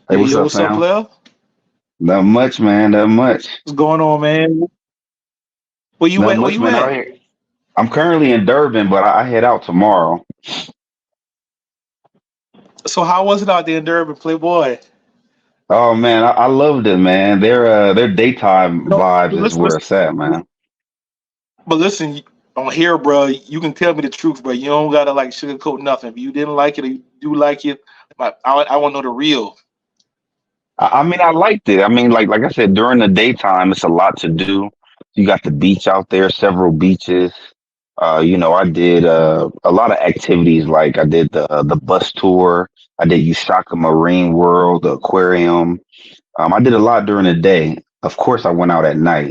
Hey, what's Yo, up, what's up, fam? player? Not much, man. Not much. What's going on, man? Where you Not at? Where much, you man. Out at? here. I'm currently in Durban, but I head out tomorrow. So how was it out there in Durban, Playboy? Oh man, I loved it, man. Their daytime No, vibes is listen, where listen, it's at, man. but listen, on here, bro, you can tell me the truth, bro. You don't gotta like sugarcoat nothing. If you didn't like it or you do like it, I want to know the real. I mean, I liked it. I mean, like I said, during the daytime, it's a lot to do. You got the beach out there, several beaches. I did a lot of activities. Like I did the bus tour. I did Usaka Marine World, the aquarium. I did a lot during the day. Of course, I went out at night.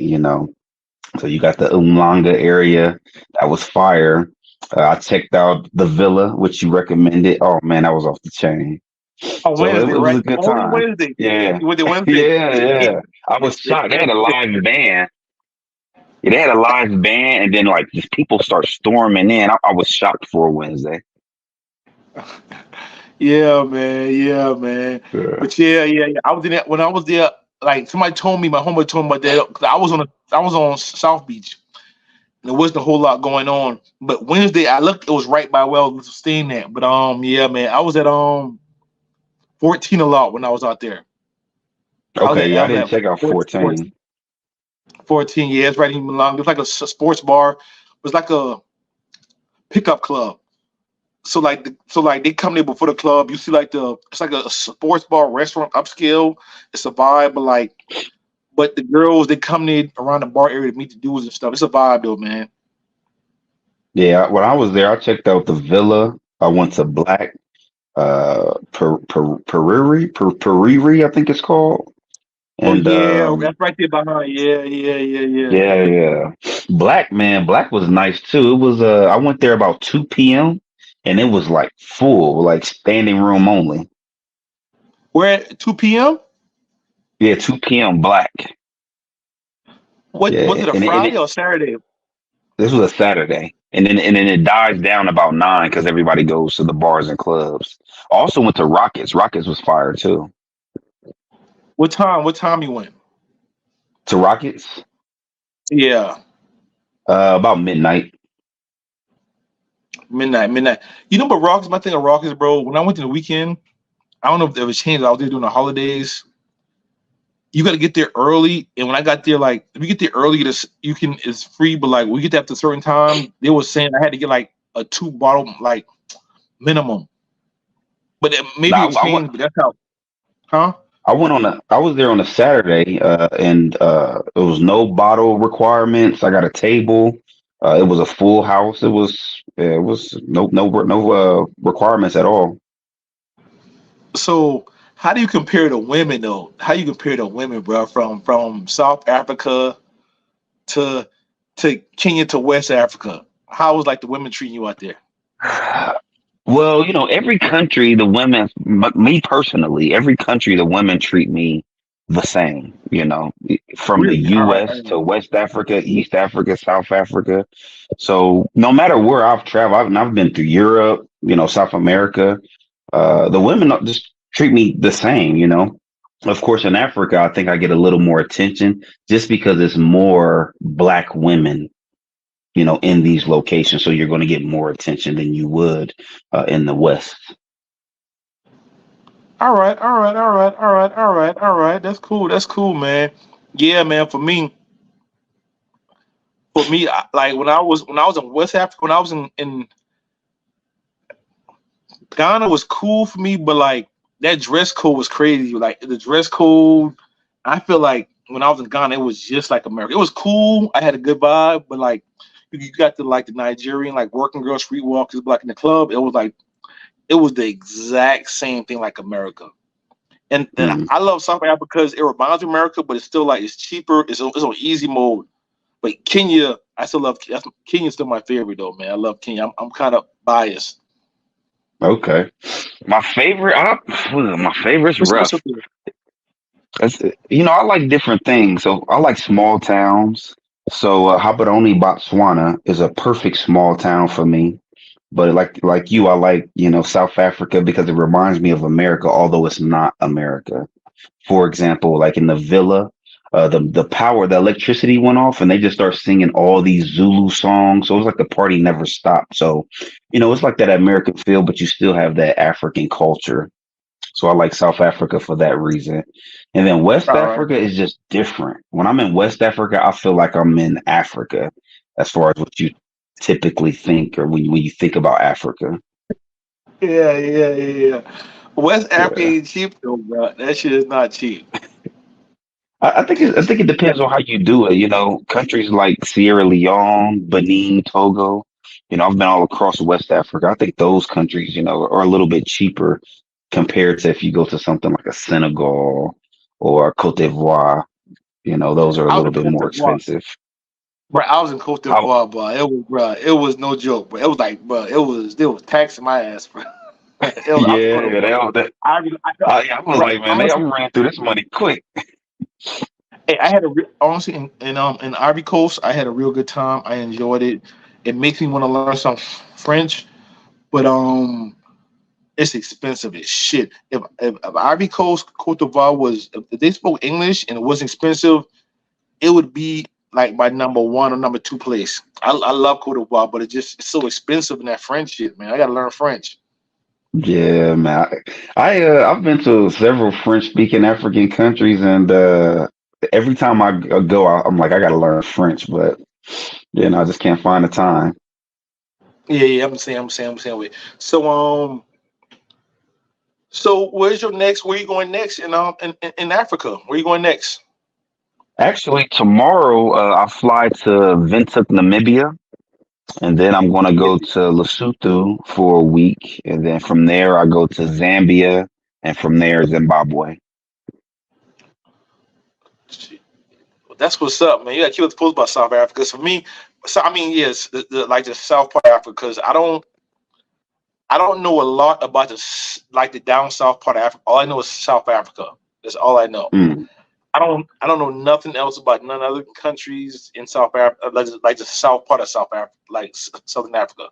So you got the Umlanga area. That was fire. I checked out the villa, which you recommended. Oh man, that was off the chain. On So it, Wednesday, it was right? a good Only time. Wednesday. Yeah, You went there Wednesday. yeah, yeah. I was shocked. They had a live band. Yeah, they had a live band, and then like just people start storming in. I was shocked for a Wednesday. Yeah, man. Yeah, man. Yeah. But yeah. I was in that when I was there. Like somebody told me, my homeboy told me about that. 'Cause I was on South Beach. There wasn't a whole lot going on. But Wednesday, I looked. It was right by where I was staying at. But yeah, man, I was at 14 a lot when I was out there. Okay, yeah, I I was didn't at check out 14. 14. Yeah, it's right in Milan. It was like a sports bar. It was like a pickup club. So like they come there before the club. You see like it's like a sports bar restaurant upscale. It's a vibe, but the girls they come there around the bar area to meet the dudes and stuff. It's a vibe though, man. Yeah, when I was there, I checked out the villa. I went to Black Periri, I think it's called. Oh And yeah, that's right there behind. Yeah. yeah, yeah. Black man, Black was nice too. It was I went there about 2 p.m. and it was like full, like standing room only. We're at 2 p.m. Yeah, 2 p.m. Black. What was Yeah, it, a and Friday or Saturday? this was a Saturday. And then it dies down about 9 because everybody goes to the bars and clubs. Also went to Rockets. Rockets was fire too. What time? What time you went? To Rockets, Yeah, about midnight. midnight. You know, but Rockets. My thing of Rockets, bro. When I went to the weekend, I don't know if it was changed. I was there during the holidays. You got to get there early, and when I got there, like if you get there early, it's free. But like we get there after a certain time, they was saying I had to get like a 2 bottle like minimum. But maybe Now it changed. But that's how, huh? I was there on a Saturday, and there was no bottle requirements. I got a table. It was a full house. It was no requirements at all. So how do you compare the women though? How you compare the women, bro, from South Africa to Kenya to West Africa? How was like the women treating you out there? Well, every country, the women, me personally, every country, the women treat me the same, from the Really? All right. US to West Africa, East Africa, South Africa. So no matter where I've traveled, I've been through Europe, South America, the women just treat me the same. Of course, in Africa, I think I get a little more attention just because it's more black women in these locations. So you're going to get more attention than you would in the West. All right. That's cool. That's cool, man. Yeah, man. For me, like when I was in West Africa, when I was in Ghana was cool for me, but like that dress code was crazy. Like the dress code, I feel like when I was in Ghana, it was just like America. It was cool. I had a good vibe, but like you got the like the Nigerian like working girl streetwalkers, but like in the club, it was the exact same thing like America. And Mm. I love South Africa because it reminds me of America, but it's still like it's cheaper. It's on easy mode. But Kenya, I still love Kenya's still my favorite though, man. I love Kenya. I'm kind of biased. Okay. My favorite, my favorite's What's rough. up there? I like different things. So I like small towns. So Habaroni, Botswana is a perfect small town for me. But like you, I like, South Africa because it reminds me of America, although it's not America. For example, like in the villa, the electricity went off, and they just start singing all these Zulu songs. So it was like the party never stopped. So, it's like that American feel, but you still have that African culture. So I like South Africa for that reason. And then West All right. Africa is just different. When I'm in West Africa, I feel like I'm in Africa as far as what you typically think or when you think about Africa. Yeah, yeah, yeah, yeah. West Africa Yeah. ain't cheap though, bro. That shit is not cheap. I think it depends on how you do it. Countries like Sierra Leone, Benin, Togo. I've been all across West Africa. I think those countries, are a little bit cheaper compared to if you go to something like a Senegal or Cote d'Ivoire. Those are a I was little in bit Cote more d'Ivoire, expensive. bro. I was in Cote How? d'Ivoire, bro. It was no joke, bro. It was like, bro, it was taxing my ass, bro. I was in Cote Yeah, d'Ivoire. yeah, I was Bro, like, man, honestly, I'm running through this money quick. hey, I had honestly in Ivory Coast, I had a real good time. I enjoyed it. It makes me want to learn some French, but it's expensive as shit. If Ivory Coast, Cote d'Ivoire if they spoke English and it wasn't expensive, it would be like my number one or number two place. I love Cote d'Ivoire, but it's so expensive in that French shit, man. I gotta learn French. Yeah, man. I've been to several French-speaking African countries, and every time I go, I'm like, I got to learn French, but I just can't find the time. Yeah, yeah, I'm saying. Wait. So where's your next? Where you going next in Africa? Where you going next? Actually, tomorrow I fly to Windhoek, Namibia, and then I'm going to go to Lesotho for a week, and then from there I go to Zambia, and from there Zimbabwe. That's what's up, man. You got to keep us posted about South Africa. 'Cause for me, so I mean, yes, like the South part of Africa. Because I don't know a lot about like the down south part of Africa. All I know is South Africa. That's all I know. Mm. I don't know nothing else about none other countries in South Africa, like the south part of South Africa, like Southern Africa.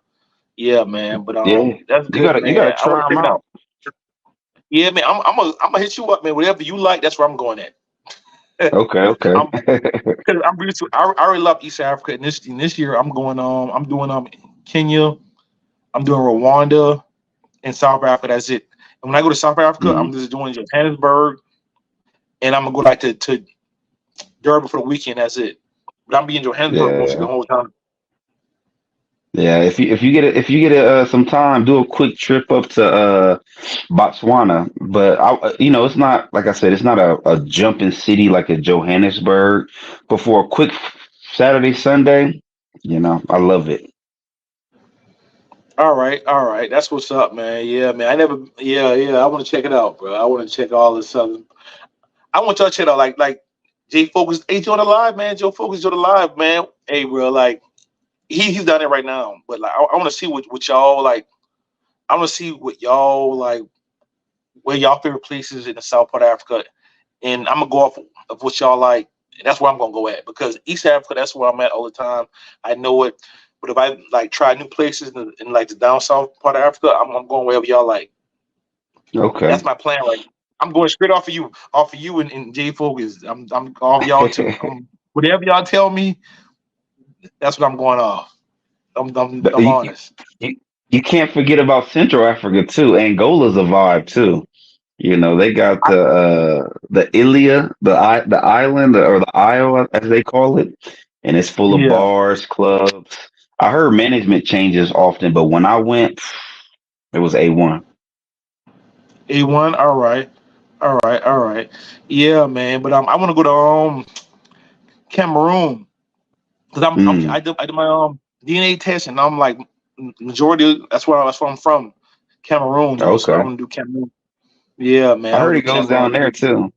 Yeah, man. But Yeah, that's you good, gotta man. I want try to them check it out. out. Yeah, man. I'm gonna hit you up, man. Whatever you like, that's where I'm going at. Okay, okay. I'm because I'm really, I really love East Africa. And this year, I'm doing Kenya. I'm doing Rwanda and South Africa. That's it. And when I go to South Africa, Mhm. I'm just doing Johannesburg, and I'm gonna go like to Durban for the weekend. That's it. But I'm being Johannesburg mostly the Yeah. whole time. Yeah, if you get some time, do a quick trip up to Botswana. But it's not like I said, it's not a jumping city like a Johannesburg. But for a quick Saturday Sunday, I love it. All right. That's what's up, man. Yeah, man. I never. Yeah, yeah. I want to check it out, bro. I want to check all this stuff. I want y'all to check it out. Like Jay Focus. Hey, Joe the Live, man. Joe Focus, Joe the Live, man. Hey, bro. Like he's down there right now. But like I want to see what y'all like. I want to see what y'all like. Where y'all favorite places in the South part of Africa, and I'm gonna go off of what y'all like. And that's where I'm gonna go at because East Africa, that's where I'm at all the time. I know it. But if I like try new places in like the down south part of Africa, I'm going wherever y'all like. That's Okay. my plan. Like I'm going straight off of you and J Focus. I'm off y'all too. Whatever y'all tell me, that's what I'm going off. But I'm honest. you, you can't forget about Central Africa too. Angola's a vibe too. They got I, the Ilia, the island or the Isle as they call it, and it's full of yeah. bars, clubs. I heard management changes often, but when I went, it was A1. A1. All right. All right. All right. Yeah, man. But I want to go to Cameroon because Mm, I did my DNA test and I'm like majority. That's where I'm from, Cameroon though. So I'm okay. gonna do Cameroon. Yeah, man. I I'm heard gonna it do goes Cameroon. down there too.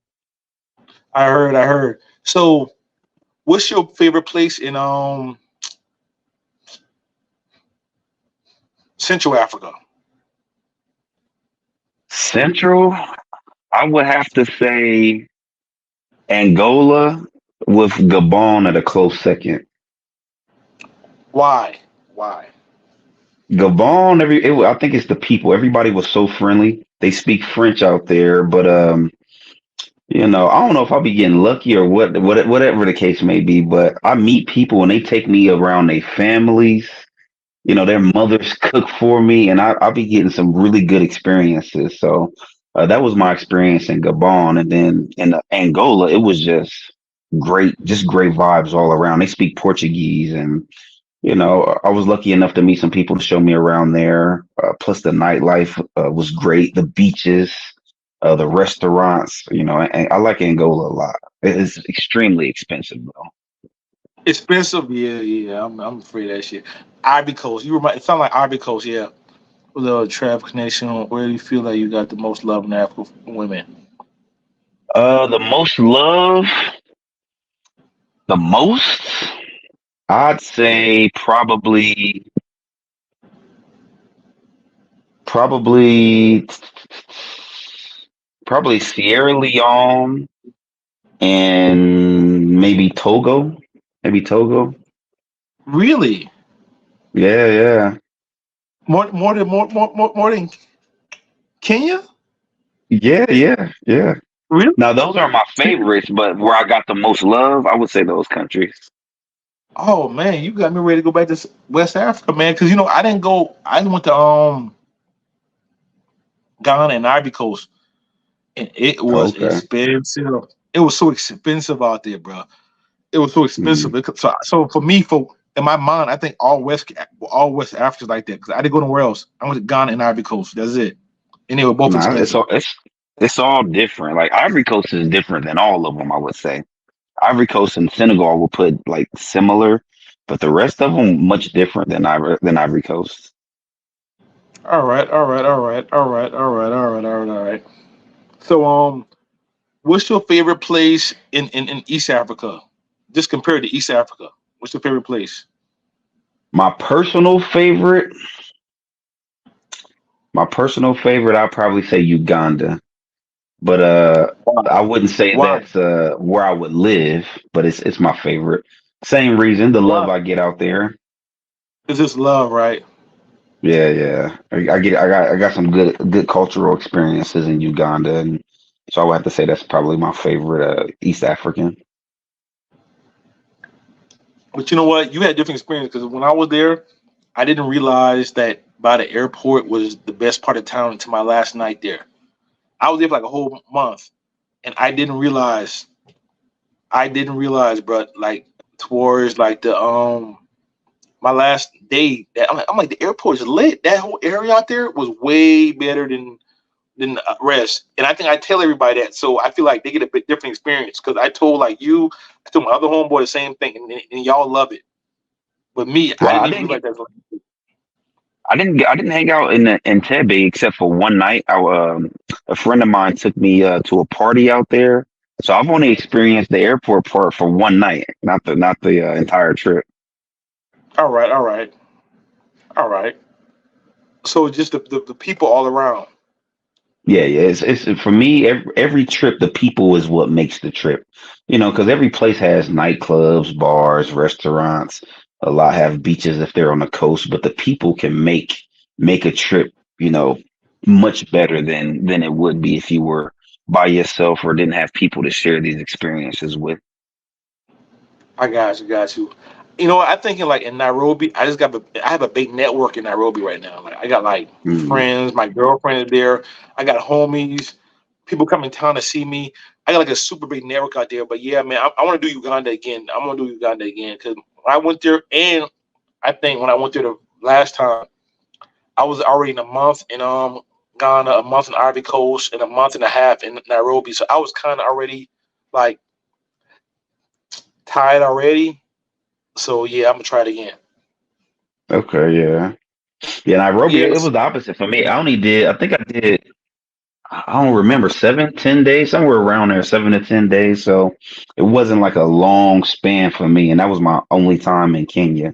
I heard. So, what's your favorite place in Central Africa? Central, I would have to say Angola with Gabon at a close second. Why? Why? Gabon, I think it's the people. Everybody was so friendly. They speak French out there, but I don't know if I'll be getting lucky or whatever the case may be. But I meet people and they take me around their families. Their mothers cook for me, and I'll be getting some really good experiences. So that was my experience in Gabon, and then in Angola, it was just great vibes all around. They speak Portuguese, and I was lucky enough to meet some people to show me around there. Plus, the nightlife was great. The beaches, the restaurants. And I like Angola a lot. It is extremely expensive though. Expensive, yeah, yeah. I'm afraid of that shit. Ivory Coast, you remind. It sound like Ivory Coast, yeah. A little trap connection. Where do you feel like you got the most love in Africa for women? The most love, the most, I'd say probably, probably Sierra Leone and maybe Togo. Maybe Togo. Really? Yeah, yeah. More than Kenya? Yeah, yeah, yeah. Really? Now those are my favorites, but where I got the most love, I would say those countries. Oh man, you got me ready to go back to West Africa, man. Because I didn't go. I went to Ghana and Ivory Coast, and it was Okay. expensive. It was so expensive out there, bro. It was so expensive. Mm. So for me, for in my mind, I think all West Africa is like that because I didn't go nowhere else. I went to Ghana and Ivory Coast. That's it, and they were both Nah, it's expensive. all it's all different. Like Ivory Coast is different than all of them, I would say. Ivory Coast and Senegal will put like similar, but the rest of them much different than Ivory Coast. All right, all right, all right, all right, all right, all right, all right, all right. So what's your favorite place in East Africa? Just compared to East Africa, what's your favorite place? My personal favorite, my personal favorite, I'd probably say Uganda. But Why? I wouldn't say Why? that's where I would live, but it's my favorite. Same reason, the Why? love I get out there. It's just love, right? Yeah, yeah. I got some good cultural experiences in Uganda, and so I would have to say that's probably my favorite East African. But you know what? You had different experience because when I was there, I didn't realize that by the airport was the best part of town until my last night there. I was there for like a whole month, and I didn't realize, bro. Like towards like the my last day, that I'm like the airport is lit. That whole area out there was way better than the rest. And I think I tell everybody that, so I feel like they get a bit different experience because I told my other homeboy the same thing, and y'all love it. But me, I Well, didn't I even didn't realize get, that. I didn't hang out in Entebbe except for one night. A friend of mine took me to a party out there, so I've only experienced the airport part for one night, not the entire trip. All right, all right, all right. So just the people all around. Yeah, yeah. It's for me. Every trip, the people is what makes the trip. Because every place has nightclubs, bars, restaurants. A lot have beaches if they're on the coast, but the people can make a trip. Much better than it would be if you were by yourself or didn't have people to share these experiences with. I got you, got you. You know what? I'm thinking like in Nairobi. I have a big network in Nairobi right now. Like I got like Mm. friends, my girlfriend is there. I got homies, people come in town to see me. I got like a super big network out there. But yeah, man, I want to do Uganda again. I want to do Uganda again because when I went there, and I think when I went there the last time, I was already in a month in Ghana, a month in Ivory Coast, and a month and a half in Nairobi. So I was kind of already like tired already. So yeah, I'm gonna try it again. Okay, yeah, yeah. Nairobi, it Yes. was the opposite for me. I think I did. I don't remember 7, 10 days, somewhere around there, 7 to 10 days. So it wasn't like a long span for me, and that was my only time in Kenya.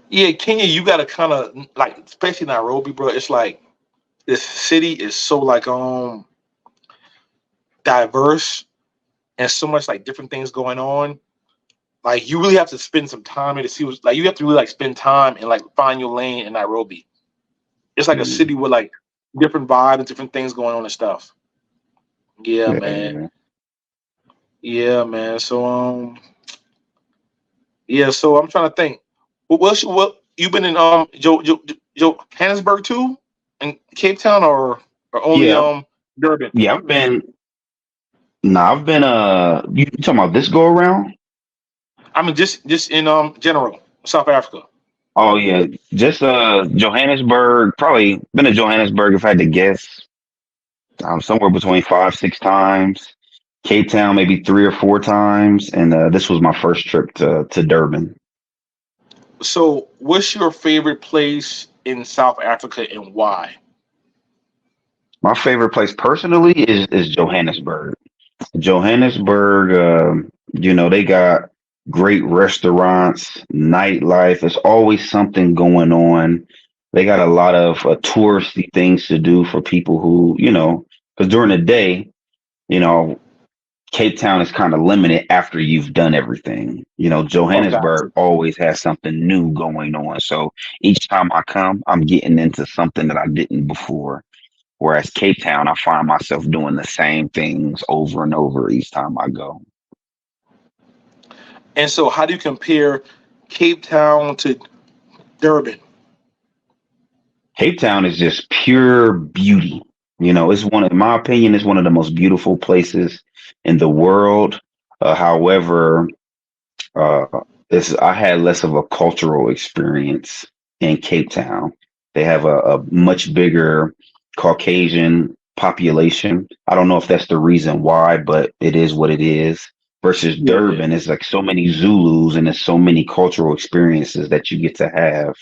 Yeah, Kenya, you gotta kind of like, especially Nairobi, bro. It's like this city is so like diverse and so much like different things going on. like you really have to spend some time to see what's like. You have to really like spend time and like find your lane in Nairobi. It's like a Mm, city with like different vibes and different things going on and stuff. Yeah, yeah, man. yeah. Yeah, man. So yeah. So I'm trying to think. What you been in Johannesburg too, in Cape Town or only Yeah, Durban? yeah, I've been. Nah, I've been. You talking about this go around? I mean, just in general, South Africa. Oh yeah, just Johannesburg. Probably been to Johannesburg if I had to guess. Somewhere between 5, 6 times. Cape Town maybe 3 or 4 times, and this was my first trip to Durban. So, what's your favorite place in South Africa and why? My favorite place personally is Johannesburg. Johannesburg, they got great restaurants, nightlife. There's always something going on. They got a lot of touristy things to do for people who, because during the day, you know, Cape Town is kind of limited after you've done everything. Oh, gotcha. Johannesburg always has something new going on. So each time I come, I'm getting into something that I didn't before. Whereas Cape Town, I find myself doing the same things over and over each time I go. And so, how do you compare Cape Town to Durban? Cape Town is just pure beauty. In my opinion, it's one of the most beautiful places in the world. However, uh, I had less of a cultural experience in Cape Town. They have a much bigger Caucasian population. I don't know if that's the reason why, but it is what it is. Versus Yeah, yeah. Durban, it's like so many Zulus and there's so many cultural experiences that you get to have.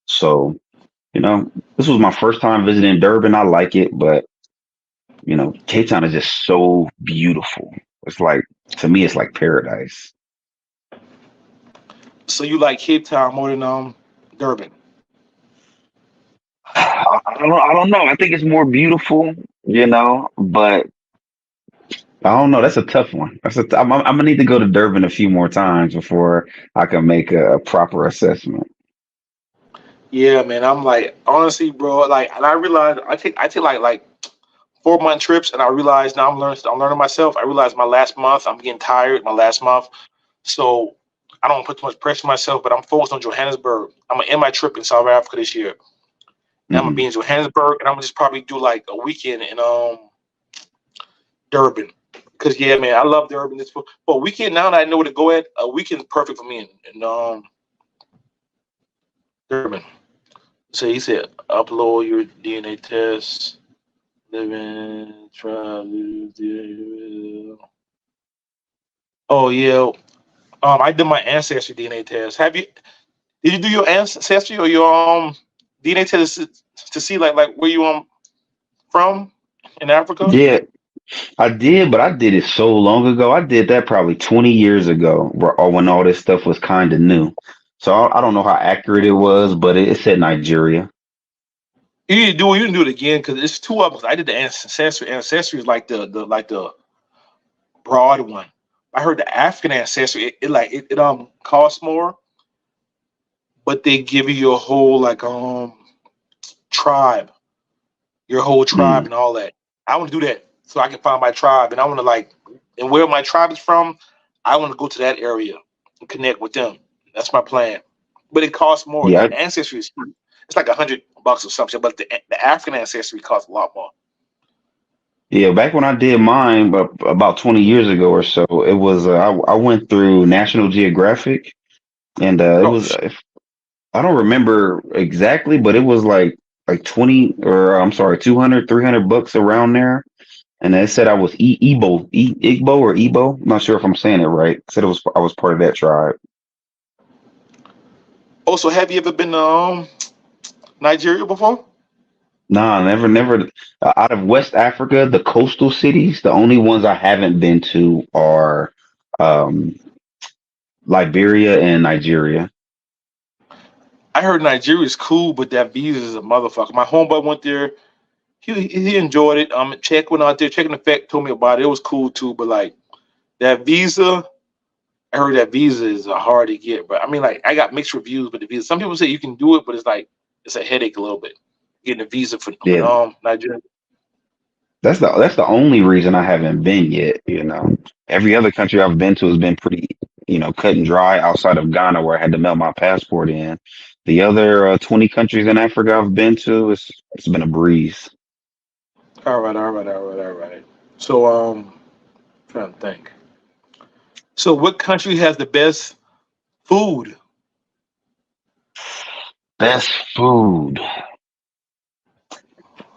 So, this was my first time visiting Durban. I like it, but Cape Town is just so beautiful. It's like to me, it's like paradise. So you like Cape Town more than Durban? I don't know. I think it's more beautiful, but I don't know. That's a tough one. I'm gonna need to go to Durban a few more times before I can make a proper assessment. Yeah, man. I'm like honestly, bro. Like, and I realize I take like 4 month trips, and I realize now I'm learning myself. I realize my last month I'm getting tired. My last month, so I don't put too much pressure on myself. But I'm focused on Johannesburg. I'm gonna end my trip in South Africa this year. And I'm gonna be Hmm. in Johannesburg, and I'm gonna just probably do like a weekend in Durban. Cause yeah, man, I love Durban. This for a weekend now that I know where to go at. A weekend is perfect for me in Durban. So he said, upload your DNA test, live in, try. Oh yeah. I did my ancestry DNA test. Did you do your ancestry or your DNA test to see like where you from in Africa? Yeah, I did, but I did it so long ago. I did that probably 20 years ago, when all this stuff was kind of new. So I don't know how accurate it was, but it said Nigeria. You need to do it. You can do it again because it's two of us. I did the ancestry. Ancestry is like the broad one. I heard the African ancestry. It costs more, but they give you your whole like tribe, your whole tribe Mm. and all that. I want to do that so I can find my tribe, and I want to like, and where my tribe is from, I want to go to that area and connect with them. That's my plan. But it costs more. Yeah, The ancestry is free. It's like $100 or something, but the African ancestry costs a lot more. yeah. Back when I did mine, about 20 years ago or so, it was I went through National Geographic, and it Oh, was I don't remember exactly, but it was like 20 or I'm sorry, 200, $300 around there. And it said I was Igbo or Igbo. I'm not sure if I'm saying it right. It said I was part of that tribe. also, have you ever been to Nigeria before? Nah, never. Out of West Africa, the coastal cities, the only ones I haven't been to are um, Liberia and Nigeria. I heard Nigeria is cool, but that visa is a motherfucker. My homeboy went there. He enjoyed it. Check went out there, checking the fact told me about it. It was cool too, but like that visa, I heard that visas are hard to get, but I mean, like, I got mixed reviews with the visa. Some people say you can do it, but it's like it's a headache a little bit getting a visa for Yeah, Nigeria. that's the only reason I haven't been yet. Every other country I've been to has been pretty, cut and dry outside of Ghana where I had to mail my passport in. The other 20 countries in Africa I've been to, it's been a breeze. All right, all right, all right, all right. So, trying to think. So, what country has the best food? Best food.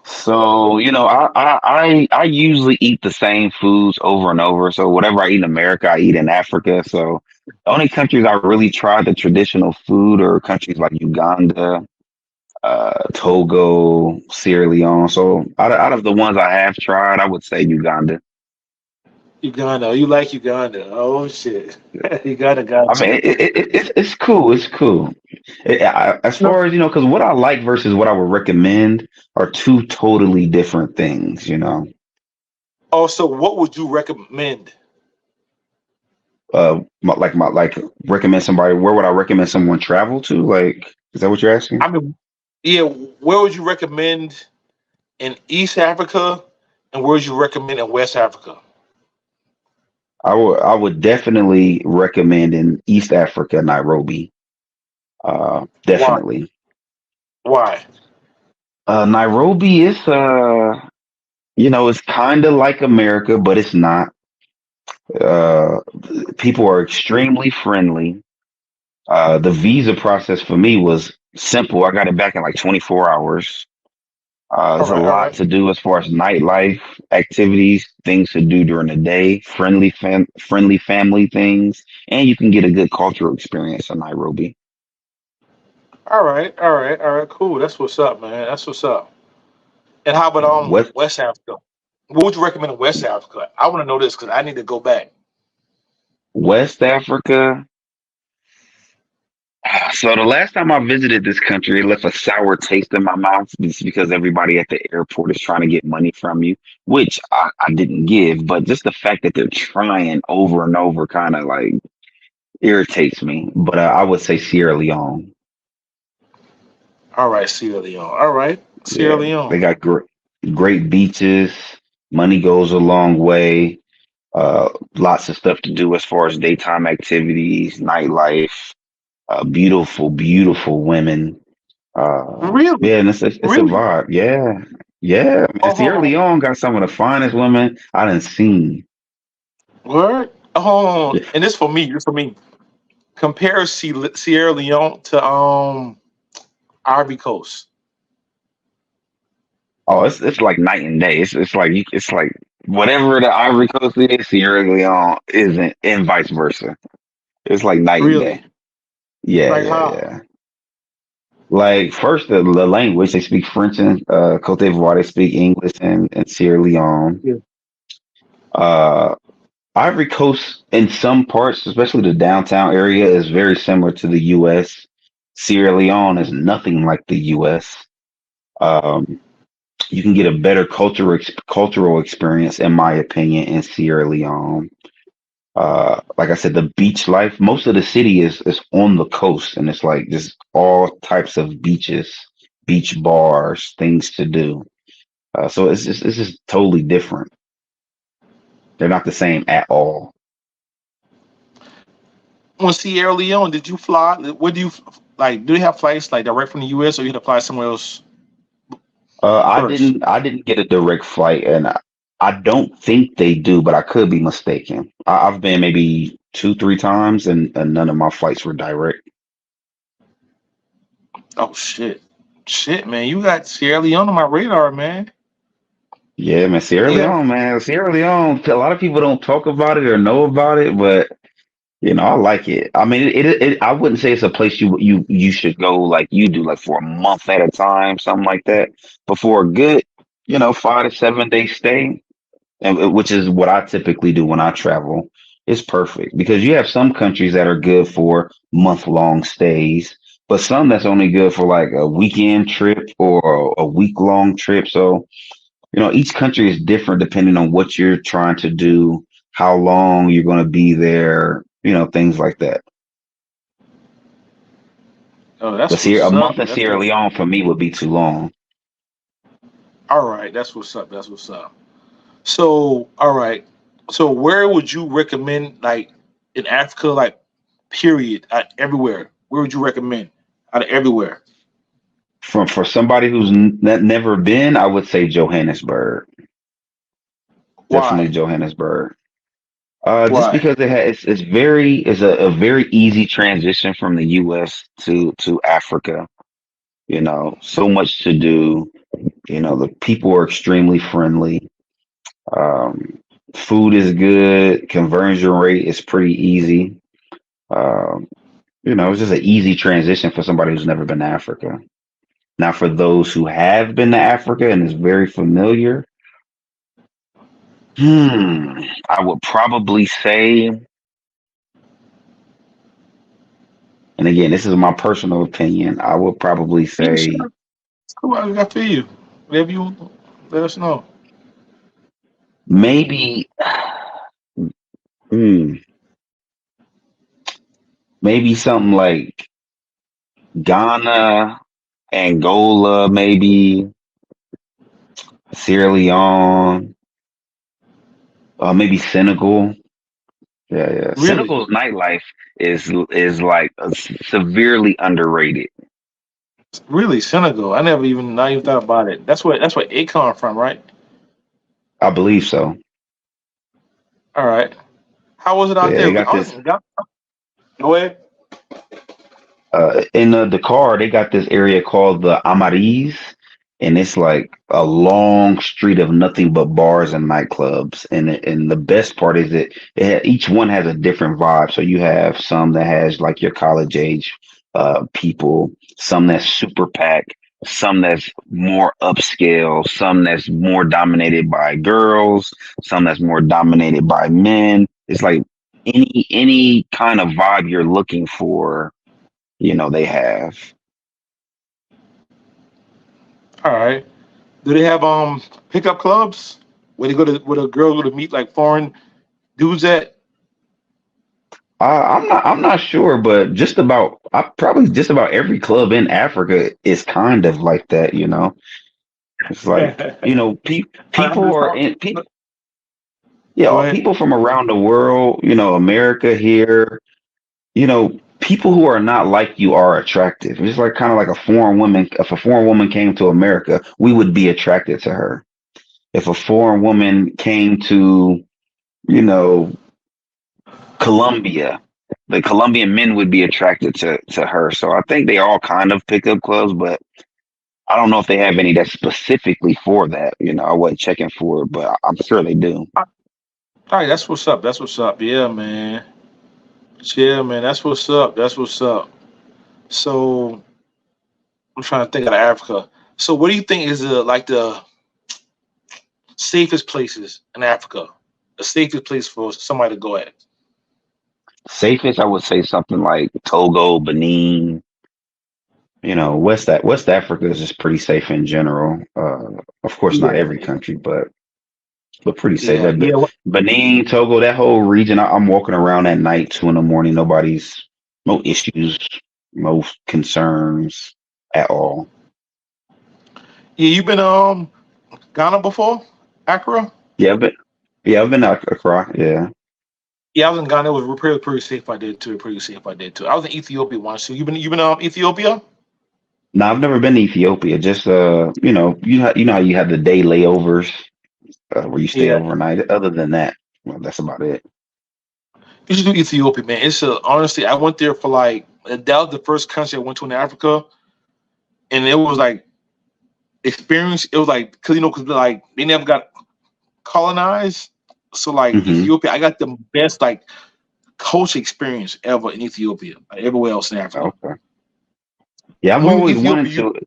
So, I usually eat the same foods over and over. So whatever I eat in America, I eat in Africa. So the only countries I really tried the traditional food are countries like Uganda, Togo, Sierra Leone. So out of the ones I have tried, I would say Uganda. Uganda. You like Uganda? Oh shit, Uganda I got mean, you. it's cool. It's cool. As No. far as, because what I like versus what I would recommend are two totally different things. Also, what would you recommend? Like recommend somebody. Where would I recommend someone travel to? Like, is that what you're asking? I mean, yeah, where would you recommend in East Africa, and where would you recommend in West Africa? I would definitely recommend in East Africa, Nairobi. Why? Definitely. Why? Nairobi is it's kind of like America, but it's not. Uh, People are extremely friendly. The visa process for me was simple. I got it back in like 24 hours. All There's a right, all lot right, to do as far as nightlife activities, things to do during the day, friendly family things, and you can get a good cultural experience in Nairobi. all right, all right, all right. Cool. That's what's up, man. That's what's up. And how about West West Africa? What would you recommend in West Africa? I want to know this because I need to go back. West Africa. So the last time I visited this country, it left a sour taste in my mouth just because everybody at the airport is trying to get money from you, which I didn't give, but just the fact that they're trying over and over kind of like irritates me. But I would say Sierra Leone. All right, Sierra Leone. All right, Sierra Yeah, they Leone. got great beaches. Money goes a long way. Lots of stuff to do as far as daytime activities, nightlife. Beautiful, beautiful women. Really? Yeah, and it's a Really? vibe. Yeah, yeah. Man, Sierra Oh, Leone got some of the finest women I done seen. what? Oh, Yeah. and this for me. This for me. Compare Sierra Leone to Ivory Coast. Oh, it's like night and day. It's like whatever the Ivory Coast is, Sierra Leone isn't, and vice versa. It's like night and day. Really? Yeah, Like yeah, how? yeah. Like first the language they speak French in Cote d'Ivoire, they speak English and Sierra Leone. Yeah. Uh, Ivory Coast in some parts, especially the downtown area, is very similar to the U.S. Sierra Leone is nothing like the U.S. Um, you can get a better cultural experience, in my opinion, in Sierra Leone. Like I said, the beach life. Most of the city is on the coast, and it's like just all types of beaches, beach bars, things to do. So it's just totally different. They're not the same at all. On Sierra Leone, did you fly? Where do you like? Do they have flights like direct from the U.S. or you had to fly somewhere else I first? didn't get a direct flight, and I don't think they do, but I could be mistaken. I've been maybe two, three times, and none of my flights were direct. Oh shit, shit, man! You got Sierra Leone on my radar, man. Yeah, man, Sierra Yeah. Leone, man, Sierra Leone. A lot of people don't talk about it or know about it, but I like it. I mean, I wouldn't say it's a place you should go like you do, like for a month at a time, something like that. But for a good, 5 to 7 day stay, and which is what I typically do when I travel, it's perfect because you have some countries that are good for month-long stays, but some that's only good for like a weekend trip or a week-long trip. So, each country is different depending on what you're trying to do, how long you're going to be there. things like that. Oh, But that's a what's month up. in Sierra Leone for me would be too long. All right. That's what's up. That's what's up. So, all right. So, where would you recommend, like in Africa, like period, everywhere? Where would you recommend out of everywhere? From For somebody who's never been, I would say Johannesburg. Definitely Why? Johannesburg. Just Why? because it's a very easy transition from the U.S. to Africa. So much to do. The people are extremely friendly. Um, Food is good. Conversion rate is pretty easy. Um, it's just an easy transition for somebody who's never been to Africa. Now, for those who have been to Africa and is very familiar, I would probably say, and again, this is my personal opinion, I would probably Yeah, say sure. Come on, I feel you. Whatever you let us know. maybe, hmm, maybe something like Ghana, Angola, maybe Sierra Leone, maybe Senegal. Yeah, yeah. Really, Senegal's nightlife is like severely underrated. really, Senegal. I never even not even thought about it. That's where Akon from, right? I believe so. All right. How was it out Yeah, there? they got I this was, go ahead. in the Dakar. They got this area called the Amaris, and it's like a long street of nothing but bars and nightclubs. And the best part is that each one has a different vibe. So you have some that has like your college age people, some that's super packed, some that's more upscale, some that's more dominated by girls, some that's more dominated by men. It's like any kind of vibe you're looking for, they have. All right. Do they have pickup clubs where they go to where the girls go to meet like foreign dudes at? I'm not sure, but probably just about every club in Africa is kind of like that. It's like, I'm people just are talking. in people, yeah, Go ahead. people from around the world, America here, people who are not like you are attractive. It's like kind of like a foreign woman. If a foreign woman came to America, we would be attracted to her. If a foreign woman came to, you know, Colombia, the Colombian men would be attracted to her. So I think they all kind of pickup clubs, but I don't know if they have any that's specifically for that. I wasn't checking for it, but I'm sure they do. All right, that's what's up. That's what's up. Yeah, man. Yeah, man. That's what's up. That's what's up. So I'm trying to think of Africa. So what do you think is like the safest places in Africa? The safest place for somebody to go at? Safest, I would say something like Togo, Benin. West Africa is just pretty safe in general. Of course, not Yeah, every country, but pretty safe. yeah, yeah. Benin, Togo, that whole region. I'm walking around at night, 2 in the morning. No issues, no concerns at all. Yeah, you been Ghana before? Accra? Yeah, but yeah, I've been to Accra. Yeah, Yeah, I was in Ghana. It was pretty safe. I did too. Pretty safe. I did too. I was in Ethiopia once. So you been Ethiopia? no, I've never been to Ethiopia. Just you know how you have the day layovers where you stay Yeah. overnight. Other than that, well, that's about it. You should do Ethiopia, man. Honestly, I went there for like that was the first country I went to in Africa, and it was like experience. It was like because like they never got colonized, so like Hmm. Ethiopia, I got the best like culture experience ever in Ethiopia, like everywhere else in Africa. Okay. Yeah, I've When you in always wanted Ethiopia, you to.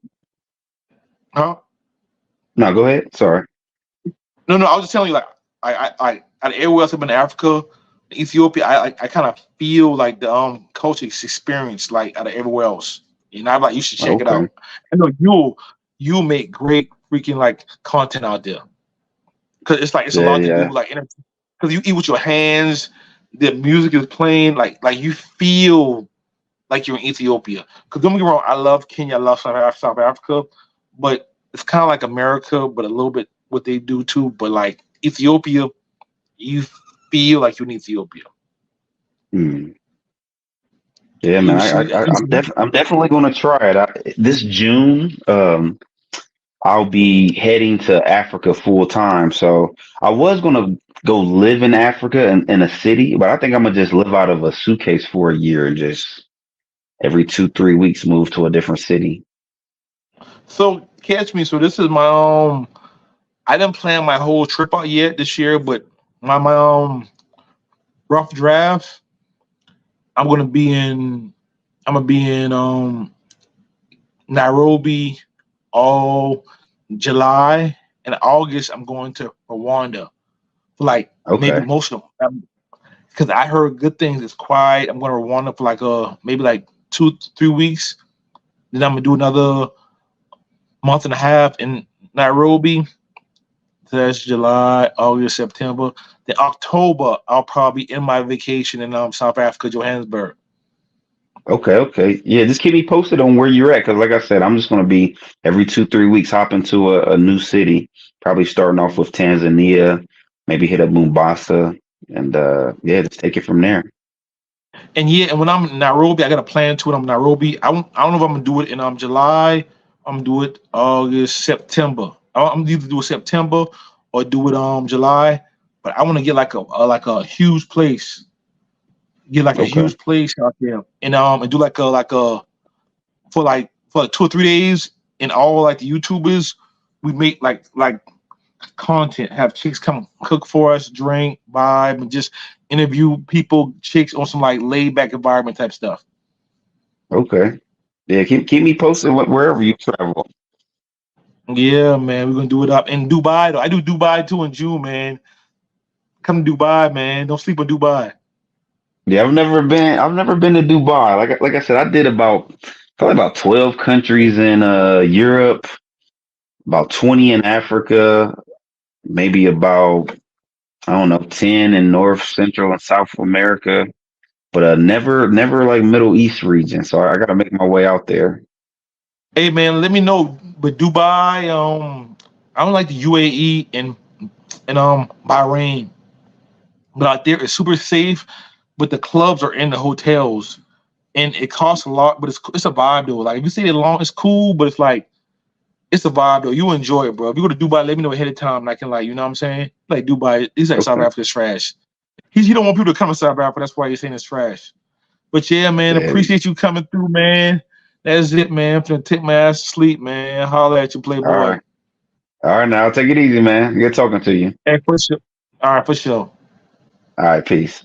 huh? No, go ahead. Sorry. No, I was just telling you, like, out of everywhere else I've been in Africa, Ethiopia, I kind of feel like the culture experience like out of everywhere else. I'm like, you should check it Okay. out. I know you make great freaking like content out there because it's like it's a Yeah, lot to do yeah. like because you eat with your hands. the music is playing, like you feel like you're in Ethiopia. Because don't get me wrong, I love Kenya, I love South Africa, but it's kind of like America, but a little bit what they do too. But like Ethiopia, you feel like you're in Ethiopia. Hmm. Yeah, man. You see, I'm definitely gonna try it. This June, I'll be heading to Africa full time. So I was gonna go live in Africa in a city, but I think I'm gonna just live out of a suitcase for a year and just every 2, 3 weeks move to a different city. so catch me. So this is my I didn't plan my whole trip out yet this year, but my rough draft. I'm gonna be in. I'm gonna be in Nairobi all July and August. I'm going to Rwanda for like maybe Okay. most of them because I heard good things. It's quiet. I'm going to Rwanda for like maybe like 2 3 weeks. Then I'm gonna do another month and a half in Nairobi. So that's July, August, September. Then October, I'll probably end my vacation in South Africa, Johannesburg. Okay, okay. Yeah, just keep me posted on where you're at, because like I said, I'm just gonna be every 2, 3 weeks hopping to a new city. Probably starting off with Tanzania, maybe hit up Mombasa, and yeah, just take it from there. And yeah, and when I'm in Nairobi, I got a plan to it. I'm in Nairobi. I don't know if I'm gonna do it in July. I'm gonna do it August, September. I'm gonna either do it September or do it July. But I want to get like a huge place. Get like a Okay, huge place out there, and do like a for like 2 or 3 days, and all like the YouTubers we make like content, have chicks come cook for us, drink, vibe, and just interview people, chicks on some like laid back environment type stuff. okay. Yeah, keep me posted wherever you travel. Yeah, man, we're gonna do it up in Dubai though. I do Dubai too in June, man. Come to Dubai, man. Don't sleep on Dubai. Yeah, I've never been to Dubai. Like I said, I did probably about 12 countries in Europe, about 20 in Africa, maybe about I don't know 10 in North, Central, and South America, but never like Middle East region. So I got to make my way out there. Hey, man, let me know. But Dubai, I don't like the UAE and Bahrain, but out there it's super safe. But the clubs are in the hotels, and it costs a lot. But it's a vibe though. Like if you stay there long, it's cool. But it's like it's a vibe though. You enjoy it, bro. If you go to Dubai, let me know ahead of time. And I can like, you know what I'm saying? Like Dubai, he's like South Okay. Africa's trash. He don't want people to come to South Africa. That's why he's saying it's trash. But yeah, man, Yeah. appreciate you coming through, man. That's it, man. I'm finna take my ass to sleep, man. Holler at you, All Playboy. right. All right. Now take it easy, man. Good talking to you. Hey, for sure. All right, for sure. All right. Peace.